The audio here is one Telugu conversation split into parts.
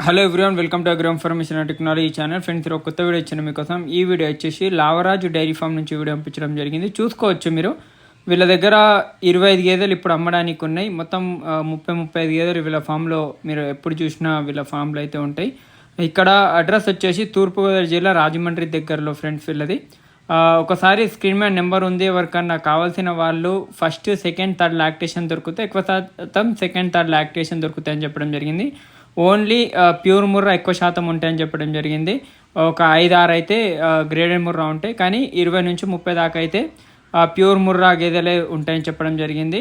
Hello everyone, welcome to agro information and technology channel. Friends, ఒక కొత్త వీడియో ఇచ్చాను మీకోసం. ఈ వీడియో వచ్చేసి లావరాజు డైరీ ఫామ్ నుంచి వీడియో పంపించడం జరిగింది. చూసుకోవచ్చు మీరు. వీళ్ళ దగ్గర 25 గేదెలు ఇప్పుడు అమ్మడానికి ఉన్నాయి. మొత్తం 35 గేదెలు వీళ్ళ ఫామ్లో మీరు ఎప్పుడు చూసినా వీళ్ళ ఫామ్లో అయితే ఉంటాయి. ఇక్కడ అడ్రస్ వచ్చేసి తూర్పుగోదావరి జిల్లా రాజమండ్రి దగ్గరలో ఫ్రెండ్స్ వీళ్ళది. ఒకసారి స్క్రీన్ మీద నెంబర్ ఉంది, ఎవరికన్నా కావాల్సిన వాళ్ళు ఫస్ట్, సెకండ్, థర్డ్ లాక్టేషన్ దొరుకుతాయి. ఎక్కువ శాతం సెకండ్, థర్డ్ లాక్టేషన్ దొరుకుతాయి అని చెప్పడం జరిగింది. ఓన్లీ ప్యూర్ ముర్రా ఎక్కువ శాతం ఉంటాయని చెప్పడం జరిగింది. ఒక 5-6 అయితే గ్రేడెడ్ ముర్రా ఉంటాయి, కానీ 20 నుంచి 30 దాకా అయితే ప్యూర్ ముర్రా గేదెలే ఉంటాయని చెప్పడం జరిగింది.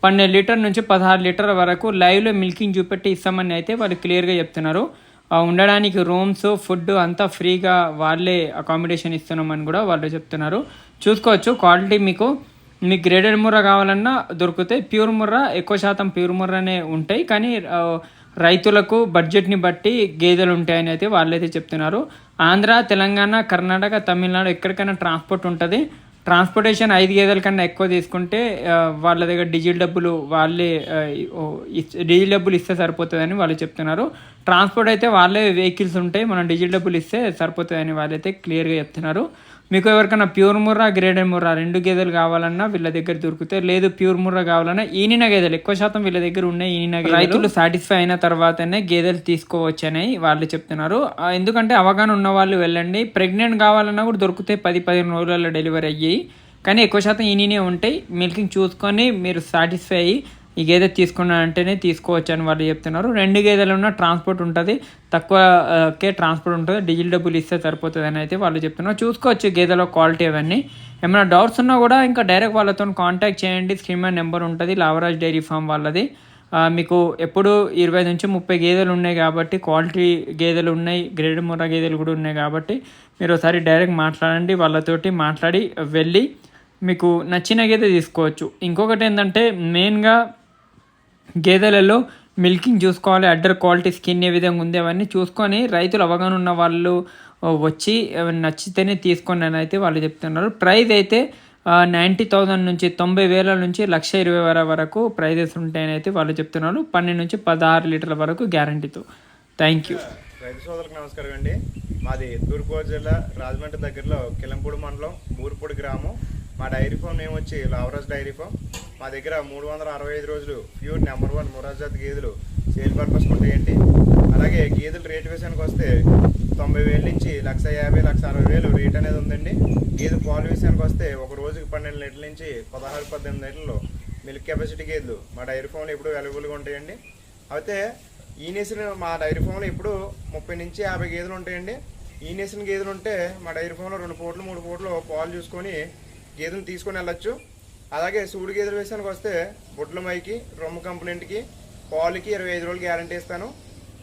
12 లీటర్ నుంచి 16 లీటర్ వరకు లైవ్లో మిల్కింగ్ చూపెట్టి ఇస్తామని అయితే వాళ్ళు క్లియర్గా చెప్తున్నారు. ఉండడానికి రూమ్స్, ఫుడ్ అంతా ఫ్రీగా వాళ్ళే అకామిడేషన్ ఇస్తున్నామని కూడా వాళ్ళు చెప్తున్నారు. చూసుకోవచ్చు క్వాలిటీ. మీకు గ్రేడెడ్ ముర్రా కావాలన్నా దొరుకుతాయి. ప్యూర్ ముర్రా ఎక్కువ శాతం ప్యూర్ ముర్రానే ఉంటాయి, కానీ రైతులకు బడ్జెట్ని బట్టి గేదెలు ఉంటాయని అయితే వాళ్ళైతే చెప్తున్నారు. ఆంధ్ర, తెలంగాణ, కర్ణాటక, తమిళనాడు ఎక్కడికైనా ట్రాన్స్పోర్ట్ ఉంటుంది. ట్రాన్స్పోర్టేషన్ 5 గేదెల కన్నా ఎక్కువ తీసుకుంటే వాళ్ళ దగ్గర డీజిల్ డబ్బులు వాళ్ళే డీజిల్ డబ్బులు ఇస్తే సరిపోతుందని వాళ్ళు చెప్తున్నారు. ట్రాన్స్పోర్ట్ అయితే వాళ్ళే వెహికల్స్ ఉంటాయి, మనం డీజిల్ డబ్బులు ఇస్తే సరిపోతుందని వాళ్ళైతే క్లియర్గా చెప్తున్నారు. మీకు ఎవరికైనా ప్యూర్ ముర్రా, గ్రేడెడ్ ముర్రా 2 గేదెలు కావాలన్నా వీళ్ళ దగ్గర దొరుకుతాయి. లేదు ప్యూర్ ముర్రా కావాలన్నా ఈనిన గేదెలు ఎక్కువ శాతం వీళ్ళ దగ్గర ఉన్నాయి. ఈనిన రైతులు సాటిస్ఫై అయిన తర్వాతనే గేదెలు తీసుకోవచ్చని వాళ్ళు చెప్తున్నారు. ఎందుకంటే అవగాహన ఉన్న వాళ్ళు వెళ్ళండి. ప్రెగ్నెంట్ కావాలన్నా కూడా దొరుకుతాయి, 10-15 రోజులలో డెలివరీ అయ్యాయి. కానీ ఎక్కువ శాతం ఈనినే ఉంటాయి. మిల్కింగ్ చూసుకొని మీరు సాటిస్ఫై అయ్యి ఈ గేదె తీసుకున్నారంటేనే తీసుకోవచ్చు అని వాళ్ళు చెప్తున్నారు. 2 గేదెలు ఉన్న ట్రాన్స్పోర్ట్ ఉంటుంది, తక్కువకే ట్రాన్స్పోర్ట్ ఉంటుంది, డీజిల్ డబ్బులు ఇస్తే సరిపోతుంది అని అయితే వాళ్ళు చెప్తున్నారు. చూసుకోవచ్చు గేదెలో క్వాలిటీ అవన్నీ. ఏమైనా డౌట్స్ ఉన్నా కూడా ఇంకా డైరెక్ట్ వాళ్ళతో కాంటాక్ట్ చేయండి. స్క్రీన్ మీద నెంబర్ ఉంటుంది, లావరాజ్ డైరీ ఫామ్ వాళ్ళది. మీకు ఎప్పుడు 20 నుంచి 30 గేదెలు ఉన్నాయి కాబట్టి, క్వాలిటీ గేదెలు ఉన్నాయి, గ్రేడ్ ముర్రా గేదెలు కూడా ఉన్నాయి కాబట్టి మీరు ఒకసారి డైరెక్ట్ మాట్లాడండి. వాళ్ళతోటి మాట్లాడి వెళ్ళి మీకు నచ్చిన గేదె తీసుకోవచ్చు. ఇంకొకటి ఏంటంటే మెయిన్గా గేదెలలో మిల్కింగ్ చూసుకోవాలి, అడ్డర్ క్వాలిటీ, స్కిన్ ఏ విధంగా ఉంది అవన్నీ చూసుకొని రైతులు అవగాహన ఉన్న వాళ్ళు వచ్చి నచ్చితేనే తీసుకోండి అని అయితే వాళ్ళు చెప్తున్నారు. ప్రైస్ అయితే 90,000 నుంచి 90,000 నుంచి 1,20,000 వరకు ప్రైజెస్ ఉంటాయని అయితే వాళ్ళు చెప్తున్నారు. 12 నుంచి 16 లీటర్ల వరకు గ్యారంటీతో. Thank you. రైతు సోదరులకు నమస్కారం అండి. మాది తూర్పుగోదావరి జిల్లా రాజమండ్రి దగ్గరలో కిలంపూడి మండలం బూరుపూడి గ్రామం. మా డైరీ ఫామ్ నేమ్ వచ్చి లావరాజ్ డైరీ ఫామ్. మా దగ్గర 365 రోజులు ప్యూర్ నెంబర్ 1 ముర్రాజాతి గేదెలు సేల్ పర్పస్ ఉంటాయండి. అలాగే గేదెల రేటు విషయానికి వస్తే 90,000 నుంచి 1,50,000, 1,60,000 రేట్ అనేది ఉందండి. గేదె పాలు విషయానికి వస్తే ఒక రోజుకి 12 లీటర్ల నుంచి 16-18 లీటర్లు మిల్క్ కెపాసిటీ గేదెలు మా డైరీ ఫామ్లో ఎప్పుడు అవైలబుల్గా ఉంటాయండి. అయితే ఈ నేసిన మా డైరీ ఫామ్లో ఇప్పుడు 30 నుంచి 50 గేదెలు ఉంటాయండి. ఈ నేసిన గేదెలు ఉంటే మా డైరీ ఫామ్లో 2 పూటలు 3 పూటలు పాలు చూసుకొని గేదెలు తీసుకొని వెళ్ళచ్చు. అలాగే సూడు గేదెల విషయానికి వస్తే బొడ్ల మైకి, రొమ్ము కంప్లైంట్కి, పాలుకి 25 రోజులు గ్యారంటీ ఇస్తాను.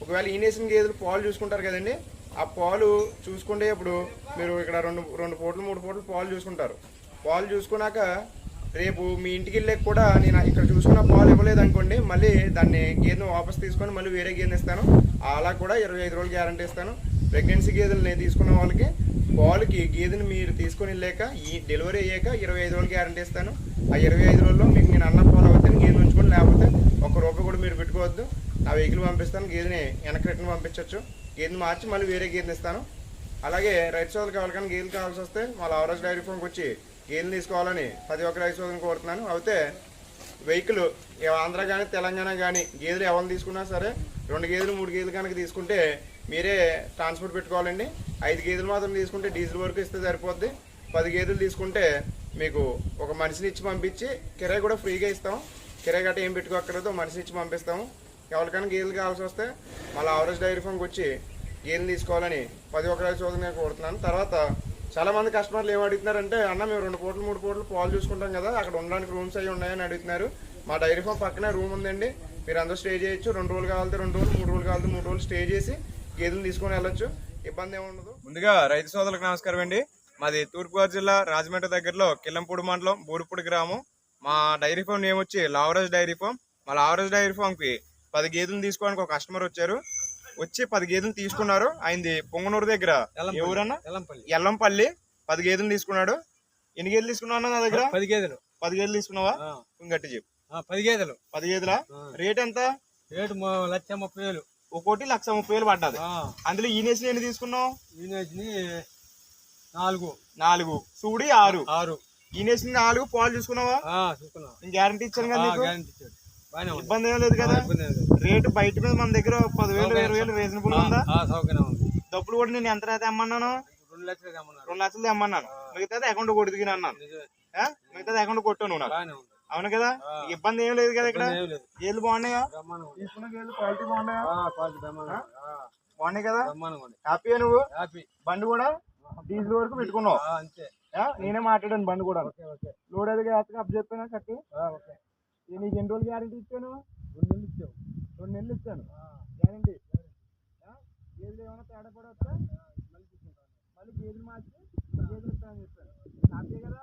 ఒకవేళ ఈ నేసిన గేదెలు పాలు చూసుకుంటారు కదండి, ఆ పాలు చూసుకుంటే ఇప్పుడు మీరు ఇక్కడ 2 పూటలు 3 పూటలు పాలు చూసుకుంటారు. పాలు చూసుకున్నాక రేపు మీ ఇంటికి వెళ్ళాక కూడా నేను ఇక్కడ చూసుకున్న పాలు ఇవ్వలేదు అనుకోండి, మళ్ళీ దాన్ని గేదెను వాపస్ తీసుకొని మళ్ళీ వేరే గేదెని ఇస్తాను. అలా కూడా 25 రోజులు గ్యారంటీ ఇస్తాను. ప్రెగ్నెన్సీ గేదెలు నేను తీసుకున్న వాళ్ళకి పాలుకి గేదెని మీరు తీసుకొని వెళ్ళాక ఈ డెలివరీ అయ్యాక 25 రోజులు గ్యారంటీ ఇస్తాను. ఆ 25 రోజుల్లో మీకు నేను అన్న పాలు అవుతాను, గేదెని ఉంచుకొని, లేకపోతే ₹1 కూడా మీరు పెట్టుకోవద్దు. నా వెహికల్ పంపిస్తాను, గేదెని వెనక్కి రిటర్న్ పంపించవచ్చు. గేదెని మార్చి మళ్ళీ వేరే గేదెని ఇస్తాను. అలాగే రైతు సోదరులకు ఎవరికైనా గేదెలు కావాల్సి వస్తే మా లావరాజ్ డైరీ ఫామ్కి వచ్చి గేదెలు తీసుకోవాలని ప్రతి ఒక్క రైతు సోదరుని కోరుతున్నాను. అయితే వెహికల్ ఆంధ్ర కానీ తెలంగాణ కానీ గేదెలు ఎవరు తీసుకున్నా సరే 2 గేదెలు 3 గేదెలు కనుక తీసుకుంటే మీరే ట్రాన్స్పోర్ట్ పెట్టుకోవాలండి. 5 గేదెలు మాత్రం తీసుకుంటే డీజిల్ వరకు ఇస్తే సరిపోద్ది. 10 గేదెలు తీసుకుంటే మీకు ఒక మనిషిని ఇచ్చి పంపించి కిరాయి కూడా ఫ్రీగా ఇస్తాం. కిరాయి గట్ట ఏం పెట్టుకోక్కర్లేదు, మనిషిని ఇచ్చి పంపిస్తాము. ఎవరికైనా గేదెలు కావాల్సి వస్తే మళ్ళీ లావరాజ్ డైరీ ఫామ్కి వచ్చి గేదెలు తీసుకోవాలని ప్రతి ఒక్క రైతు సోదరుని నేను కోరుతున్నాను. తర్వాత చాలామంది కస్టమర్లు ఏం అడుగుతున్నారంటే, అన్న మేము 2 పూటలు 3 పూటలు పాలు చూసుకుంటాం కదా, అక్కడ ఉండడానికి రూమ్స్ అవి ఉన్నాయని అడుగుతున్నారు. మా డైరీ ఫామ్ పక్కనే రూమ్ ఉందండి, మీరు అందరూ స్టే చేయొచ్చు. 2 రోజులు కావాలంటే 2 రోజులు, 3 రోజులు కావాలంటే 3 రోజులు స్టే చేసి గేదెలు తీసుకొని వెళ్ళొచ్చు, ఇబ్బంది ఏమి ఉండదు. ముందుగా రైతు సోదరులకు నమస్కారం అండి. మాది తూర్పుగోదావరి జిల్లా రాజమండ్రి దగ్గరలో కిలంపూడి మండలం బూరుపూడి గ్రామం. మా డైరీ ఫామ్ నేమ్ వచ్చి లావరాజ్ డైరీ ఫామ్. మా లావరాజ్ డైరీ ఫామ్కి 10 గేదెలు తీసుకోవడానికి ఒక కస్టమర్ వచ్చారు. వచ్చి 10 గేదెలు తీసుకున్నారు. ఆయనది పొంగనూరు దగ్గర ఎవరన్నా ఎల్లంపల్లి. 10 గేదెలు తీసుకున్నాడు. ఎన్ని గేదెలు తీసుకున్నావు నా దగ్గర? 10 గేదెలు. 10 గేదెలు తీసుకున్నావా? గట్టి చెప్పు. 10 గేదెలు. 10 గేదెలా? రేట్ ఎంత? రేటు 1,30,000. ఒక్కోటి 1,30,000 పడ్డది. అందులో ఈనేసి ఎన్ని తీసుకున్నావు? ఈనేసి 4 4 సూడి 6 ఈనేసి 4 పాలు చూసుకున్నావా? చూసుకున్నా. గ్యారంటీ ఇచ్చాను కదా నీకు. ఇబ్బంది ఏం లేదు కదా. ఇబ్బంది ఏం లేదు. రేటు బయట మీద మన దగ్గర 10,000 20,000 రీజనబుల్ ఉందా? సౌకర్యం ఉంది. డబ్బులు కూడా నేను ఎంత అయితే అమ్మన్నాను? 2 లక్షలు తెమ్మన్నారు. 2 లక్షలు తెమ్మన్నాను. మిగతాది అకౌంట్ కొడుతున్నా అన్నాను. నిజమే. మిగతాది అకౌంట్ కొట్టావు నువ్వు నాకు. బాగానే ఉంది. అవును కదా. ఇబ్బంది ఏం లేదు కదా ఇక్కడ. ఏం లేదు. ఏళ్ళు బాగున్నాయా? బ్రహ్మాండం ఉంది. తీసుకున్న గేళ్ళు క్వాలిటీ బాగున్నాయా? క్వాలిటీ బ్రహ్మాండం ఉంది. బాగున్నాయి కదా. బ్రహ్మాండం ఉంది. హ్యాపీయా నువ్వు? హ్యాపీ. బండి కూడా డీజిల్ వరకు పెట్టుకున్నావు. అంతే. నేనే మాట్లాడాను బండి కూడా. Okay okay. లోడ్ అది జాగ్రత్తగా అప్ చెప్పాను కట్టి. ఓకే. నీకు ఎన్ని రోజులు గ్యారంటీ ఇచ్చాను? 2 నెలలు ఇచ్చావు. 2 నెలలు ఇచ్చాను గ్యారంటీ. గేదెలు ఏమైనా తేడా పడవచ్చా? మళ్ళీ గేదెలు మార్చి గేదెలు ఇస్తానని చెప్పాను. హ్యాపీ కదా.